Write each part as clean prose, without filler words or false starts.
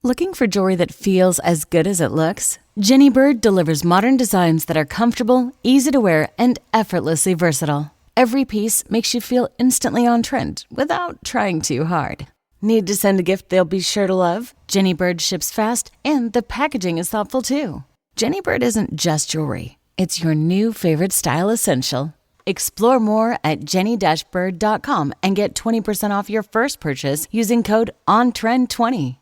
Looking for jewelry that feels as good as it looks? Jenny Bird delivers modern designs that are comfortable, easy to wear, and effortlessly versatile. Every piece makes you feel instantly on trend without trying too hard. Need to send a gift they'll be sure to love? Jenny Bird ships fast, and the packaging is thoughtful too. Jenny Bird isn't just jewelry. It's your new favorite style essential. Explore more at jenny-bird.com and get 20% off your first purchase using code ONTREND20.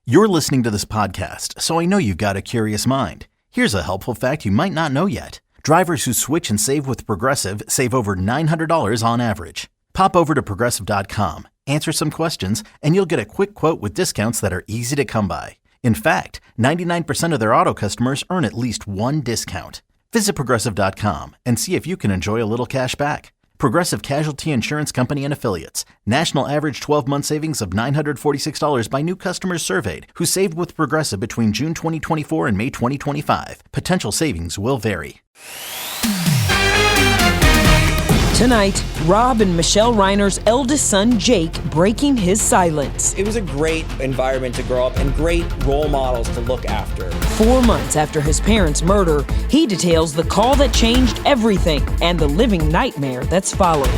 You're listening to this podcast, so I know you've got a curious mind. Here's a helpful fact you might not know yet. Drivers who switch and save with Progressive save over $900 on average. Pop over to Progressive.com, answer some questions, and you'll get a quick quote with discounts that are easy to come by. In fact, 99% of their auto customers earn at least one discount. Visit Progressive.com and see if you can enjoy a little cash back. Progressive Casualty Insurance Company and Affiliates. National average 12-month savings of $946 by new customers surveyed who saved with Progressive between June 2024 and May 2025. Potential savings will vary. Tonight, Rob and Michelle Reiner's eldest son, Jake, breaking his silence. It was a great environment to grow up and great role models to look after. 4 months after his parents' murder, he details the call that changed everything and the living nightmare that's followed.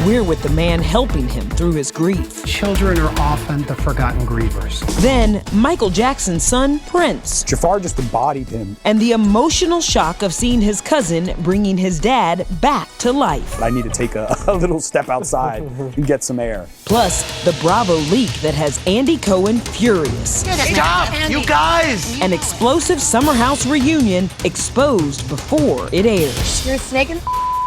We're with the man helping him through his grief. Children are often the forgotten grievers. Then, Michael Jackson's son, Prince. Jafar just embodied him. And the emotional shock of seeing his cousin bringing his dad back to life. I need to take a little step outside and get some air. Plus, the Bravo leak that has Andy Cohen furious. Stop, you guys! An explosive Summer House reunion exposed before it airs. You're a snake in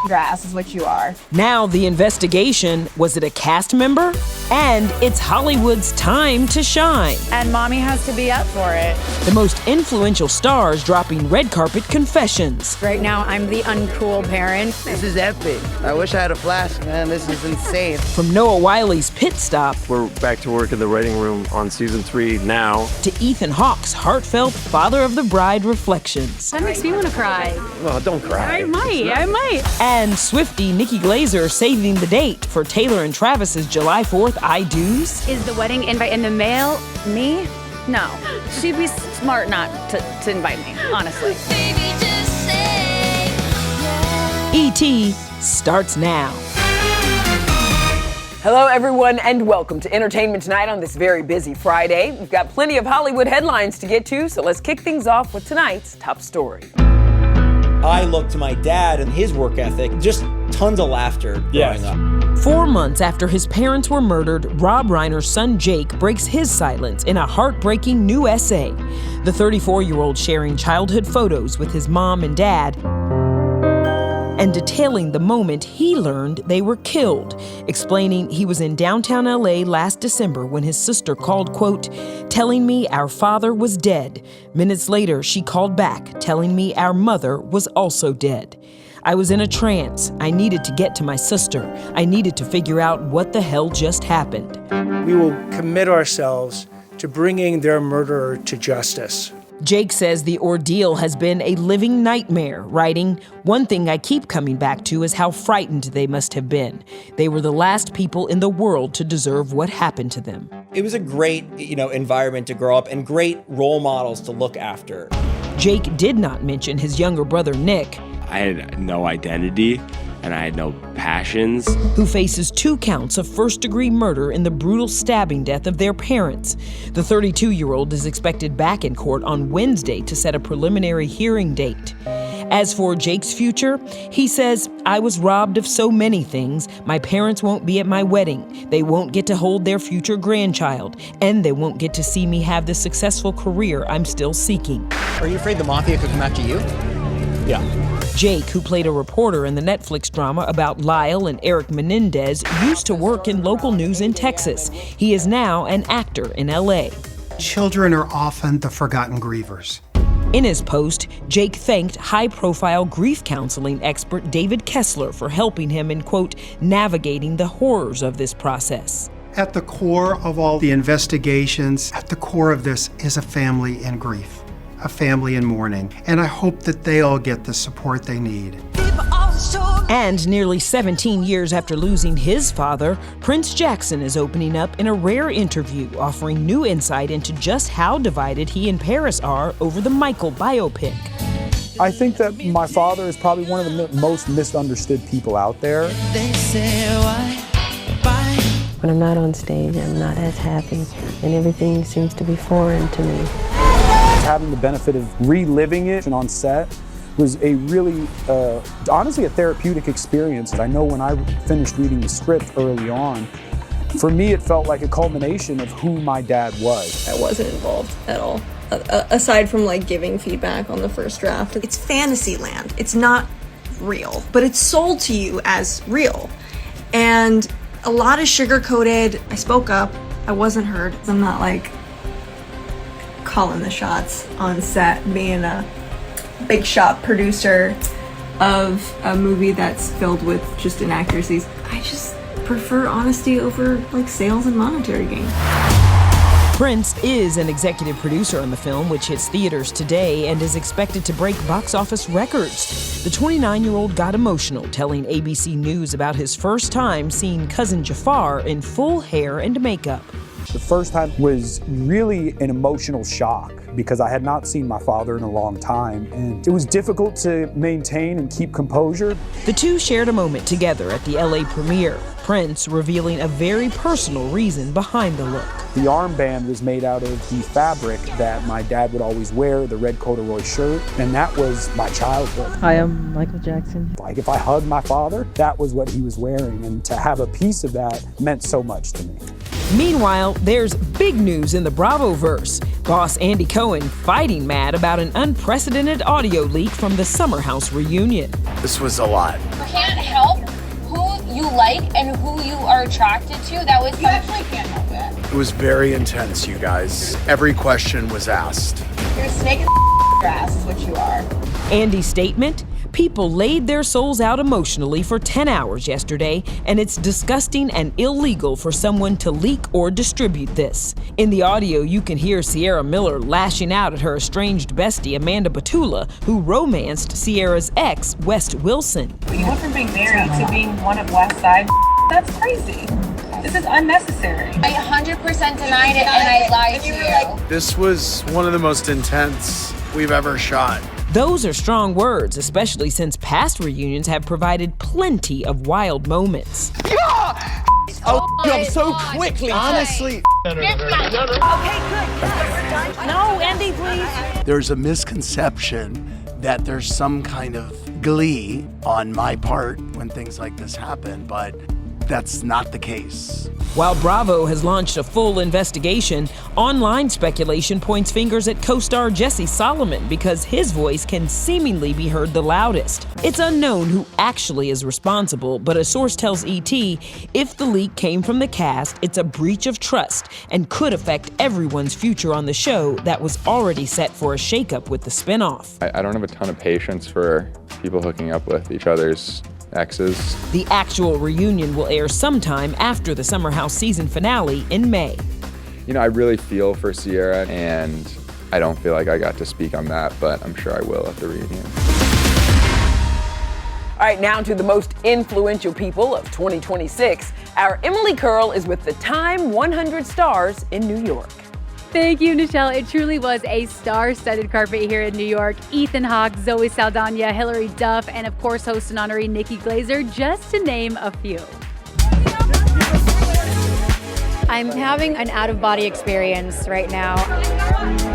grass is what you are. Now the investigation, was it a cast member? And it's Hollywood's time to shine. And mommy has to be up for it. The most influential stars dropping red carpet confessions. Right now, I'm the uncool parent. This is epic. I wish I had a flash, man. This is insane. From Noah Wiley's Pitt stop. We're back to work in the writing room on season 3 now. To Ethan Hawke's heartfelt Father of the Bride reflections. That makes me want to cry. Well, don't cry. I might. And Swiftie Nikki Glaser saving the date for Taylor and Travis's July 4th I Do's. Is the wedding invite in the mail me? No. She'd be smart not to invite me, honestly. E.T. starts now. Hello, everyone, and welcome to Entertainment Tonight on this very busy Friday. We've got plenty of Hollywood headlines to get to, so let's kick things off with tonight's top story. I look to my dad and his work ethic, just tons of laughter growing up. 4 months after his parents were murdered, Rob Reiner's son Jake breaks his silence in a heartbreaking new essay. The 34-year-old sharing childhood photos with his mom and dad and detailing the moment he learned they were killed, explaining he was in downtown LA last December when his sister called, quote, telling me our father was dead. Minutes later, she called back, telling me our mother was also dead. I was in a trance. I needed to get to my sister. I needed to figure out what the hell just happened. We will commit ourselves to bringing their murderer to justice. Jake says the ordeal has been a living nightmare, writing, "One thing I keep coming back to is how frightened they must have been. They were the last people in the world to deserve what happened to them." It was a great, environment to grow up and great role models to look after. Jake did not mention his younger brother, Nick. I had no identity and I had no passions. Who faces 2 counts of first-degree murder in the brutal stabbing death of their parents. The 32-year-old is expected back in court on Wednesday to set a preliminary hearing date. As for Jake's future, he says, "I was robbed of so many things. My parents won't be at my wedding. They won't get to hold their future grandchild. And they won't get to see me have the successful career I'm still seeking." Are you afraid the mafia could come after you? Yeah. Jake, who played a reporter in the Netflix drama about Lyle and Eric Menendez, used to work in local news in Texas. He is now an actor in LA. Children are often the forgotten grievers. In his post, Jake thanked high-profile grief counseling expert David Kessler for helping him in, quote, navigating the horrors of this process. At the core of all the investigations, at the core of this is a family in grief, a family in mourning, and I hope that they all get the support they need. People always told And nearly 17 years after losing his father, Prince Jackson is opening up in a rare interview, offering new insight into just how divided he and Paris are over the Michael biopic. I think that my father is probably one of the most misunderstood people out there. They say why? When I'm not on stage, I'm not as happy, and everything seems to be foreign to me. Having the benefit of reliving it and on set was a really, honestly, a therapeutic experience. I know when I finished reading the script early on, for me it felt like a culmination of who my dad was. I wasn't involved at all, aside from like giving feedback on the first draft. It's fantasy land. It's not real, but it's sold to you as real. And a lot is sugar-coated. I spoke up. I wasn't heard. I'm not like calling the shots on set, being a big shot producer of a movie that's filled with just inaccuracies. I just prefer honesty over like sales and monetary gain. Prince is an executive producer on the film, which hits theaters today and is expected to break box office records. The 29-year-old got emotional telling ABC News about his first time seeing cousin Jafar in full hair and makeup. The first time was really an emotional shock because I had not seen my father in a long time, and it was difficult to maintain and keep composure. The two shared a moment together at the LA premiere, Prince revealing a very personal reason behind the look. The armband was made out of the fabric that my dad would always wear, the red corduroy shirt, and that was my childhood. Hi, I'm Michael Jackson. Like if I hugged my father, that was what he was wearing, and to have a piece of that meant so much to me. Meanwhile, there's big news in the Bravo-verse. Boss Andy Cohen fighting mad about an unprecedented audio leak from the Summer House reunion. This was a lot. You can't help who you like and who you are attracted to. That was you actually can't help it. It was very intense, you guys. Every question was asked. You're a snake in the ass is what you are. Andy's statement? People laid their souls out emotionally for 10 hours yesterday, and it's disgusting and illegal for someone to leak or distribute this. In the audio, you can hear Sierra Miller lashing out at her estranged bestie, Amanda Batula, who romanced Sierra's ex, West Wilson. You went from being married to being one of West Side. That's crazy. This is unnecessary. I 100% denied it, and I lied to you. This was one of the most intense we've ever shot. Those are strong words, especially since past reunions have provided plenty of wild moments. Yeah! Oh, I'm so quickly. Honestly. Okay, good. No, Andy, please. There's a misconception that there's some kind of glee on my part when things like this happen, but that's not the case. While Bravo has launched a full investigation, online speculation points fingers at co-star Jesse Solomon because his voice can seemingly be heard the loudest. It's unknown who actually is responsible, but a source tells ET if the leak came from the cast, it's a breach of trust and could affect everyone's future on the show that was already set for a shakeup with the spinoff. I don't have a ton of patience for people hooking up with each other's exes. The actual reunion will air sometime after the Summer House season finale in May. You know, I really feel for Sierra, and I don't feel like I got to speak on that, but I'm sure I will at the reunion. All right, now to the most influential people of 2026. Our Emily Curl is with the Time 100 Stars in New York. Thank you, Nichelle. It truly was a star-studded carpet here in New York. Ethan Hawke, Zoe Saldana, Hilary Duff, and of course host and honoree Nikki Glaser, just to name a few. I'm having an out-of-body experience right now.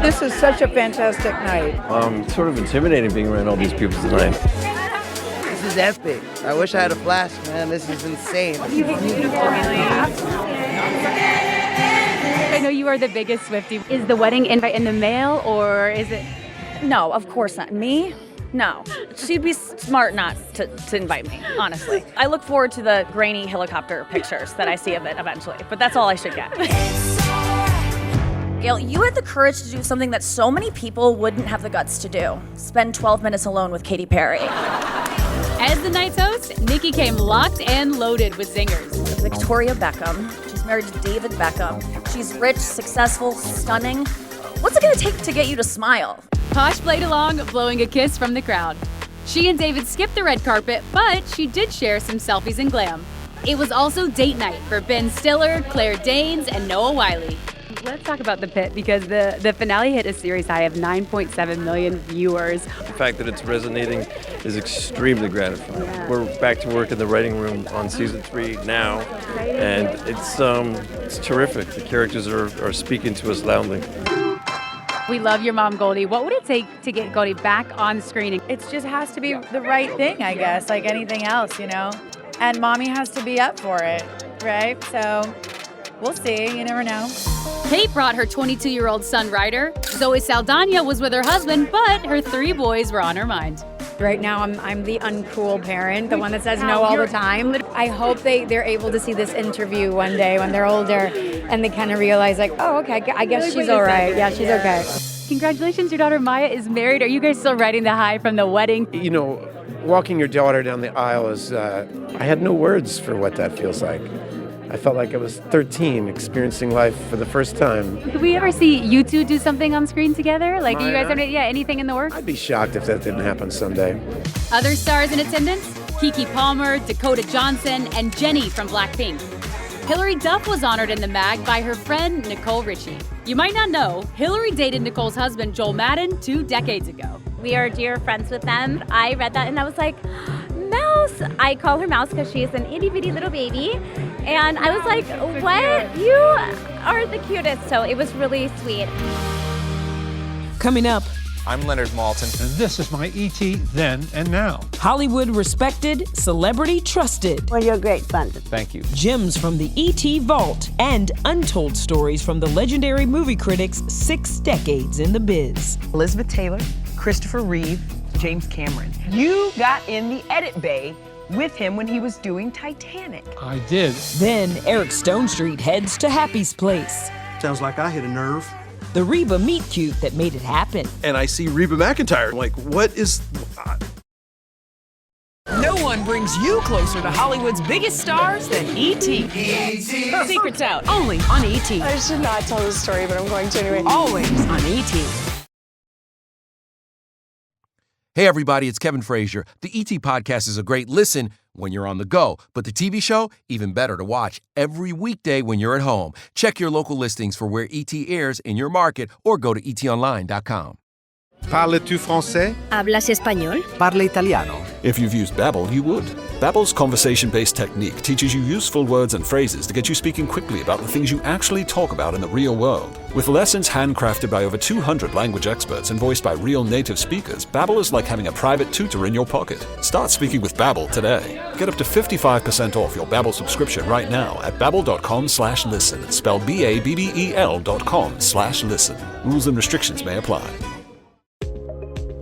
This is such a fantastic night. It's sort of intimidating being around all these people tonight. This is epic. I wish I had a flash, man. This is insane. You look beautiful, I know you are the biggest Swiftie. Is the wedding invite in the mail or is it? No, of course not. Me? No. She'd be smart not to invite me, honestly. I look forward to the grainy helicopter pictures that I see of it eventually, but that's all I should get. Gail, you had the courage to do something that so many people wouldn't have the guts to do. Spend 12 minutes alone with Katy Perry. As the night's host, Nikki came locked and loaded with zingers. Victoria Beckham. She's married to David Beckham. She's rich, successful, stunning. What's it gonna take to get you to smile? Posh played along, blowing a kiss from the crowd. She and David skipped the red carpet, but she did share some selfies and glam. It was also date night for Ben Stiller, Claire Danes, and Noah Wyle. Let's talk about the Pitt, because the finale hit a series high of 9.7 million viewers. The fact that it's resonating is extremely gratifying. Yeah. We're back to work in the writing room on season 3 now, and it's terrific. The characters are speaking to us loudly. We love your mom, Goldie. What would it take to get Goldie back on screen? It just has to be the right thing, I guess, like anything else, you know? And mommy has to be up for it, right? So we'll see. You never know. Kate brought her 22-year-old son Ryder. Zoe Saldana was with her husband, but her 3 boys were on her mind. Right now, I'm the uncool parent, the one that says no all the time. I hope they're able to see this interview one day when they're older and they kind of realize, like, oh, okay, I guess she's all right. Yeah, she's okay. Congratulations, your daughter Maya is married. Are you guys still riding the high from the wedding? You know, walking your daughter down the aisle is, I had no words for what that feels like. I felt like I was 13, experiencing life for the first time. Could we ever see you two do something on screen together? Like, you guys have anything in the works? I'd be shocked if that didn't happen someday. Other stars in attendance? Keke Palmer, Dakota Johnson, and Jenny from Blackpink. Hilary Duff was honored in the mag by her friend Nicole Richie. You might not know, Hilary dated Nicole's husband Joel Madden 2 decades ago. We are dear friends with them. I read that and I was like, Mouse. I call her Mouse because she is an itty bitty little baby. And I was like, what? You are the cutest. So it was really sweet. Coming up, I'm Leonard Maltin. And this is my E.T. Then and Now. Hollywood respected, celebrity trusted. Well, you're great fun. Thank you. Gems from the E.T. vault and untold stories from the legendary movie critics 6 decades in the biz. Elizabeth Taylor, Christopher Reeve, James Cameron. You got in the edit bay with him when he was doing Titanic. I did. Then Eric Stonestreet heads to Happy's place. Sounds like I hit a nerve. The Reba meet cute that made it happen. And I see Reba McEntire. Like, what is... No one brings you closer to Hollywood's biggest stars than E.T. E.T. Secrets out, only on E.T. I should not tell this story, but I'm going to anyway. Always on E.T. Hey everybody, it's Kevin Frazier. The ET Podcast is a great listen when you're on the go, but the TV show, even better to watch every weekday when you're at home. Check your local listings for where ET airs in your market or go to etonline.com. Parles-tu français? ¿Hablas español? Parle italiano. If you've used Babbel, you would. Babbel's conversation-based technique teaches you useful words and phrases to get you speaking quickly about the things you actually talk about in the real world. With lessons handcrafted by over 200 language experts and voiced by real native speakers, Babbel is like having a private tutor in your pocket. Start speaking with Babbel today. Get up to 55% off your Babbel subscription right now at babbel.com/listen. Spelled BABBEL.com/listen. Rules and restrictions may apply.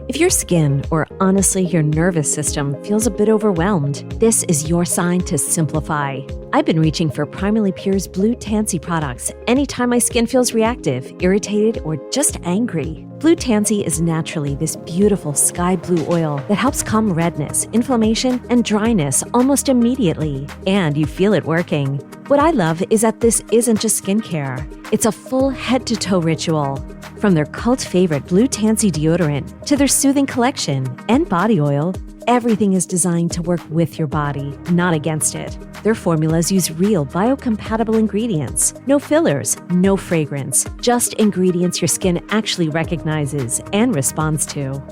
If your skin, or honestly your nervous system, feels a bit overwhelmed, this is your sign to simplify. I've been reaching for Primarily Pure's Blue Tansy products anytime my skin feels reactive, irritated, or just angry. Blue Tansy is naturally this beautiful sky blue oil that helps calm redness, inflammation, and dryness almost immediately. And you feel it working. What I love is that this isn't just skincare. It's a full head-to-toe ritual. From their cult favorite Blue Tansy deodorant to their soothing collection and body oil, everything is designed to work with your body, not against it. Their formulas use real biocompatible ingredients. No fillers, no fragrance, just ingredients your skin actually recognizes and responds to.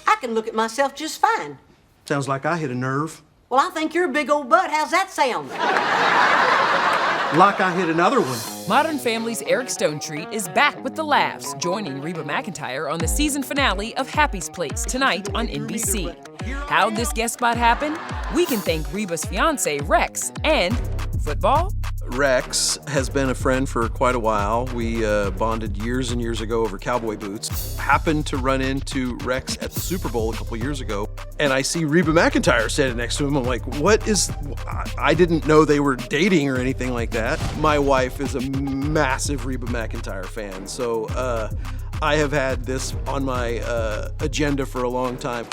I can look at myself just fine. Sounds like I hit a nerve. Well, I think you're a big old butt. How's that sound? Like I hit another one. Modern Family's Eric Stonestreet is back with the laughs, joining Reba McEntire on the season finale of Happy's Place tonight on NBC. How'd this guest spot happen? We can thank Reba's fiance, Rex, and football? Rex has been a friend for quite a while. We bonded years and years ago over cowboy boots. Happened to run into Rex at the Super Bowl a couple years ago, and I see Reba McEntire standing next to him. I'm like, what is... I didn't know they were dating or anything like that. My wife is a massive Reba McEntire fan, so I have had this on my agenda for a long time.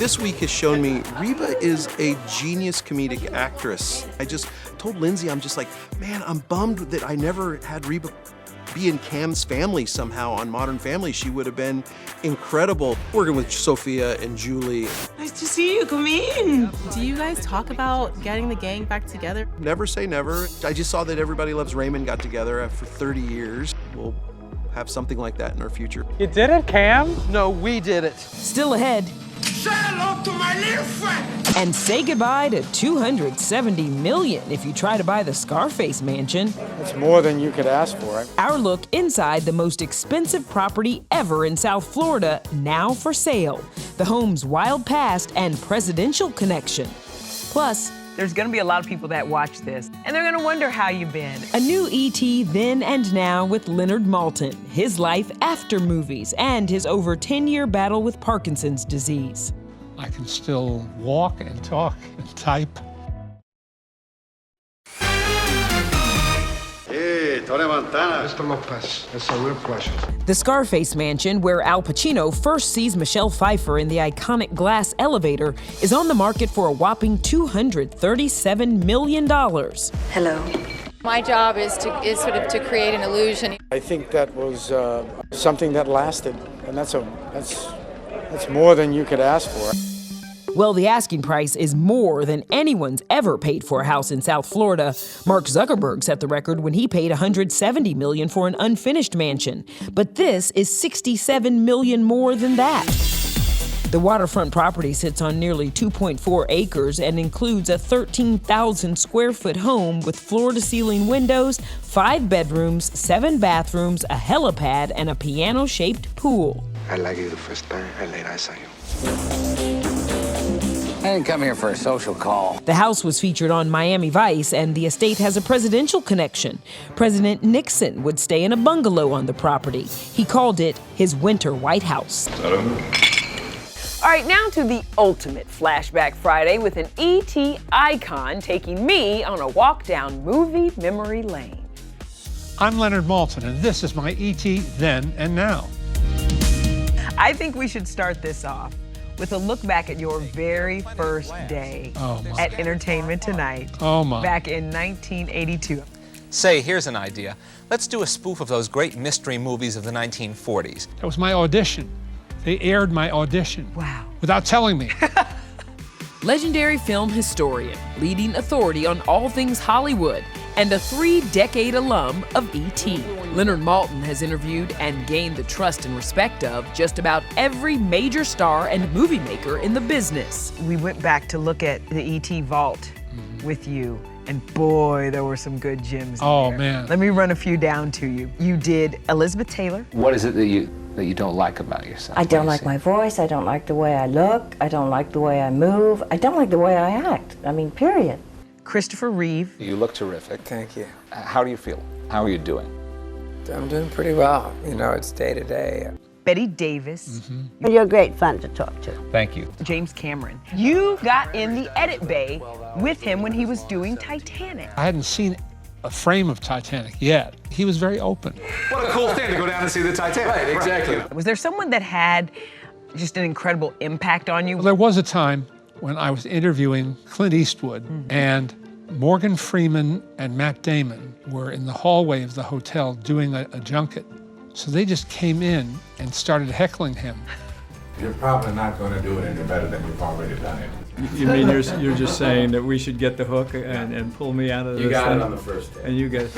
This week has shown me Reba is a genius comedic actress. I just told Lindsay, I'm just like, man, I'm bummed that I never had Reba be in Cam's family somehow on Modern Family. She would have been incredible. Working with Sophia and Julie. Nice to see you. Come in. Do you guys talk about getting the gang back together? Never say never. I just saw that Everybody Loves Raymond got together after 30 years. We'll have something like that in our future. You did it, Cam? No, we did it. Still ahead. Say hello to my little friend. And say goodbye to $270 million if you try to buy the Scarface mansion. That's more than you could ask for. Our look inside the most expensive property ever in South Florida, now for sale. The home's wild past and presidential connection. Plus, there's gonna be a lot of people that watch this, and they're gonna wonder how you've been. A new E.T. Then and Now with Leonard Maltin, his life after movies, and his over 10-year battle with Parkinson's disease. I can still walk and talk and type. Hey, Tony Montana. Mr. Lopez, it's a real pleasure. The Scarface mansion, where Al Pacino first sees Michelle Pfeiffer in the iconic glass elevator, is on the market for a whopping $237 million. Hello. My job is sort of to create an illusion. I think that was something that lasted, and that's more than you could ask for. Well, the asking price is more than anyone's ever paid for a house in South Florida. Mark Zuckerberg set the record when he paid $170 million for an unfinished mansion. But this is $67 million more than that. The waterfront property sits on nearly 2.4 acres and includes a 13,000 square foot home with floor-to-ceiling windows, 5 bedrooms, 7 bathrooms, a helipad, and a piano-shaped pool. I like you the first time I laid eyes on you. I didn't come here for a social call. The house was featured on Miami Vice, and the estate has a presidential connection. President Nixon would stay in a bungalow on the property. He called it his winter White House. All right, now to the ultimate Flashback Friday with an E.T. icon taking me on a walk down movie memory lane. I'm Leonard Maltin, and this is my E.T. Then and Now. I think we should start this off with a look back at your very first day at Entertainment Tonight back in 1982. Say, here's an idea. Let's do a spoof of those great mystery movies of the 1940s. That was my audition. They aired my audition. Wow. Without telling me. Legendary film historian, leading authority on all things Hollywood, and a 3-decade alum of E.T. Leonard Maltin has interviewed and gained the trust and respect of just about every major star and movie maker in the business. We went back to look at the E.T. vault with you, and boy, there were some good gems Oh, there. man. Let me run a few down to you. You did Elizabeth Taylor. What is it that you don't like about yourself? I don't like my voice. I don't like the way I look. I don't like the way I move. I don't like the way I act. I mean, period. Christopher Reeve. You look terrific. Thank you. How do you feel? How are you doing? I'm doing pretty well. You know, it's day to day. Betty Davis. You're great fun to talk to. Thank you. James Cameron. You got in the edit bay with him when he was doing Titanic. I hadn't seen a frame of Titanic yet. He was very open. What a cool thing to go down and see the Titanic. Right, exactly. Was there someone that had just an incredible impact on you? Well, there was a time when I was interviewing Clint Eastwood, and Morgan Freeman and Matt Damon were in the hallway of the hotel doing a junket. So they just came in and started heckling him. You're probably not going to do it any better than you've already done it. You mean you're just saying that we should get the hook and pull me out of this? You got thing? it on the first day. And you get it.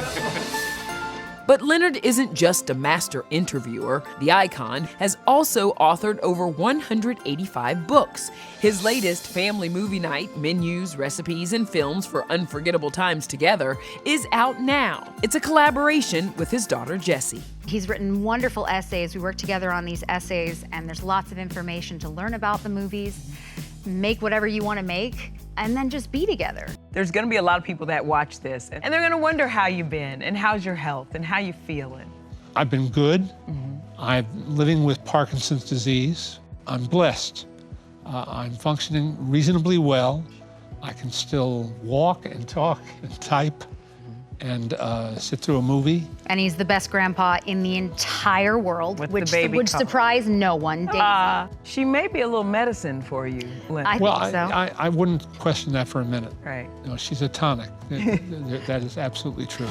But Leonard isn't just a master interviewer. The icon has also authored over 185 books. His latest, Family Movie Night, Menus, Recipes, and Films for Unforgettable Times Together, is out now. It's a collaboration with his daughter, Jessie. He's written wonderful essays. We work together on these essays, and there's lots of information to learn about the movies, make whatever you want to make, and then just be together. There's gonna be a lot of people that watch this, and they're gonna wonder how you've been, and how's your health, and how you feeling. I've been good. I'm living with Parkinson's disease. I'm blessed. I'm functioning reasonably well. I can still walk and talk and type. and sit through a movie. And he's the best grandpa in the entire world, With which the baby would couple. surprise no one. She may be a little medicine for you, Lynn. I Well, think so. I wouldn't question that for a minute. Right. No, she's a tonic. That is absolutely true.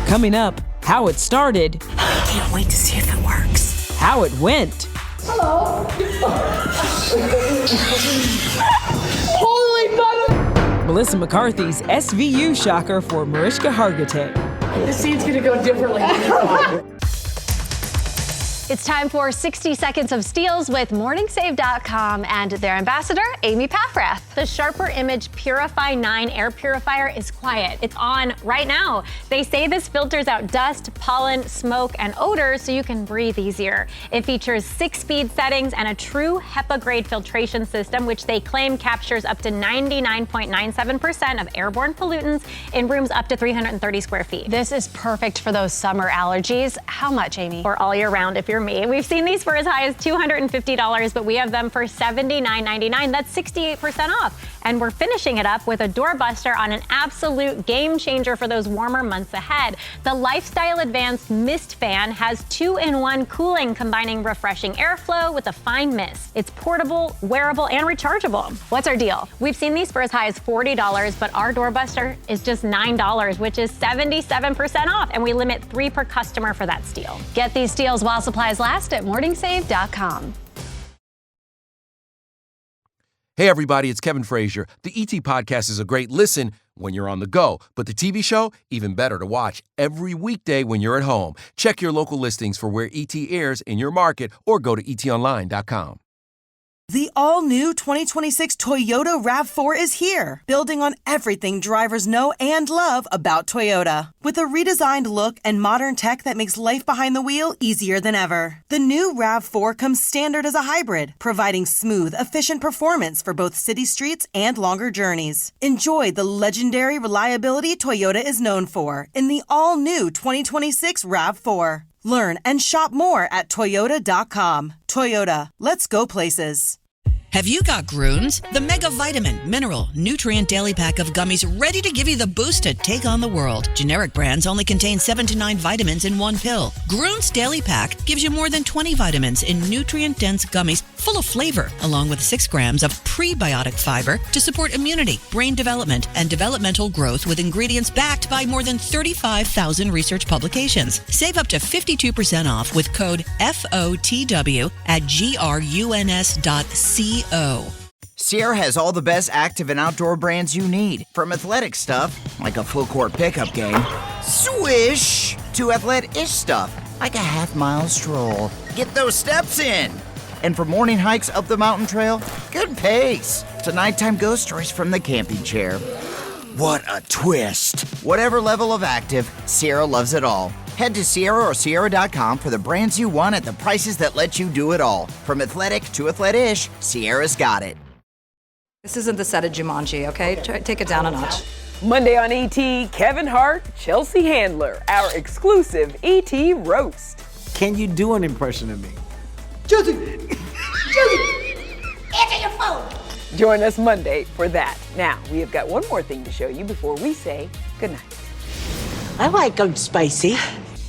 Coming up, how it started. I can't wait to see if it works. How it went. Hello. Holy mother! Melissa McCarthy's SVU shocker for Mariska Hargitay. This scene's gonna go differently. It's time for 60 Seconds of Steals with MorningSave.com and their ambassador, Amy Paffrath. The Sharper Image Purify 9 air purifier is quiet. It's on right now. They say this filters out dust, pollen, smoke, and odors so you can breathe easier. It features 6-speed settings and a true HEPA-grade filtration system, which they claim captures up to 99.97% of airborne pollutants in rooms up to 330 square feet. This is perfect for those summer allergies. How much, Amy? Or all year round if you're me. We've seen these for as high as $250, but we have them for $79.99. That's 68% off. And we're finishing it up with a doorbuster on an absolute game changer for those warmer months ahead. The Lifestyle Advanced Mist Fan has 2-in-1 cooling, combining refreshing airflow with a fine mist. It's portable, wearable, and rechargeable. What's our deal? We've seen these for as high as $40, but our doorbuster is just $9, which is 77% off, and we limit 3 per customer for that steal. Get these steals while supplies last at MorningSave.com. Hey, everybody, it's Kevin Frazier. The ET Podcast is a great listen when you're on the go, but the TV show, even better to watch every weekday when you're at home. Check your local listings for where ET airs in your market or go to etonline.com. The all-new 2026 Toyota RAV4 is here, building on everything drivers know and love about Toyota. With a redesigned look and modern tech that makes life behind the wheel easier than ever. The new RAV4 comes standard as a hybrid, providing smooth, efficient performance for both city streets and longer journeys. Enjoy the legendary reliability Toyota is known for in the all-new 2026 RAV4. Learn and shop more at Toyota.com. Toyota, let's go places. Have you got Groons? The Mega Vitamin, Mineral, Nutrient Daily Pack of gummies ready to give you the boost to take on the world. Generic brands only contain 7 to 9 vitamins in one pill. Groons Daily Pack gives you more than 20 vitamins in nutrient-dense gummies full of flavor, along with 6 grams of prebiotic fiber to support immunity, brain development, and developmental growth with ingredients backed by more than 35,000 research publications. Save up to 52% off with code FOTW at gruns.co. Sierra has all the best active and outdoor brands you need. From athletic stuff, like a full court pickup game, swish, to athlete-ish stuff, like a half-mile stroll. Get those steps in. And for morning hikes up the mountain trail, good pace. To nighttime ghost stories from the camping chair. What a twist. Whatever level of active, Sierra loves it all. Head to Sierra or Sierra.com for the brands you want at the prices that let you do it all. From athletic to athlete-ish, Sierra's got it. This isn't the set of Jumanji, okay? Take it down a notch. Monday on ET, Kevin Hart, Chelsea Handler, our exclusive ET roast. Can you do an impression of me? Chelsea! Answer your phone! Join us Monday for that. Now, we have got one more thing to show you before we say goodnight. I like them spicy.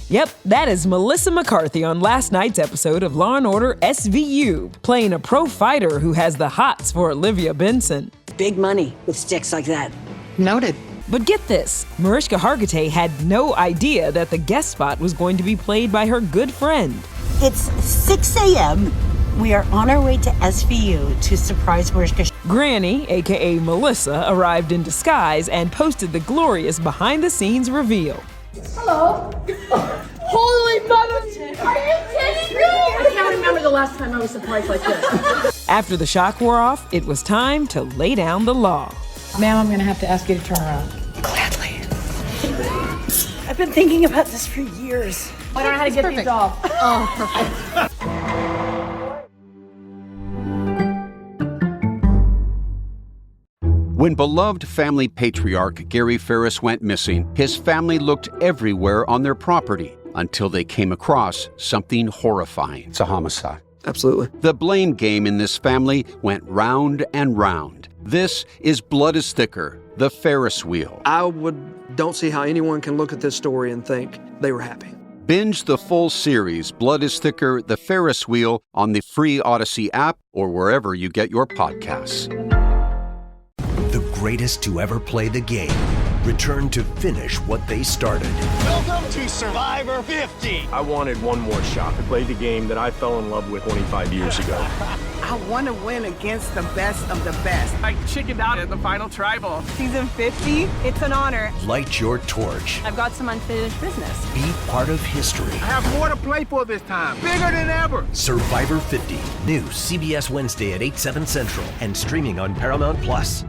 Yep, that is Melissa McCarthy on last night's episode of Law & Order SVU, playing a pro fighter who has the hots for Olivia Benson. Big money with sticks like that. Noted. But get this, Mariska Hargitay had no idea that the guest spot was going to be played by her good friend. It's 6 a.m. We are on our way to SVU to surprise Mariska. Granny, aka Melissa, arrived in disguise and posted the glorious behind-the-scenes reveal. Hello. Holy mother! Are you kidding me? I can't remember the last time I was surprised like this. After the shock wore off, it was time to lay down the law. Ma'am, I'm gonna have to ask you to turn around. Gladly. I've been thinking about this for years. I don't know how to get these off. Oh, perfect. When beloved family patriarch Gary Ferris went missing, his family looked everywhere on their property until they came across something horrifying. It's a homicide. Absolutely. The blame game in this family went round and round. This is Blood is Thicker, the Ferris wheel. I would don't see how anyone can look at this story and think they were happy. Binge the full series, Blood is Thicker, The Ferris Wheel, on the free Odyssey app or wherever you get your podcasts. The greatest to ever play the game return to finish what they started. Welcome to Survivor 50. I wanted one more shot to play the game that I fell in love with 25 years ago. I want to win against the best of the best. I chickened out at the final tribal. Season 50, it's an honor. Light your torch. I've got some unfinished business. Be part of history. I have more to play for this time. Bigger than ever. Survivor 50. New CBS Wednesday at 8/7 Central and streaming on Paramount Plus.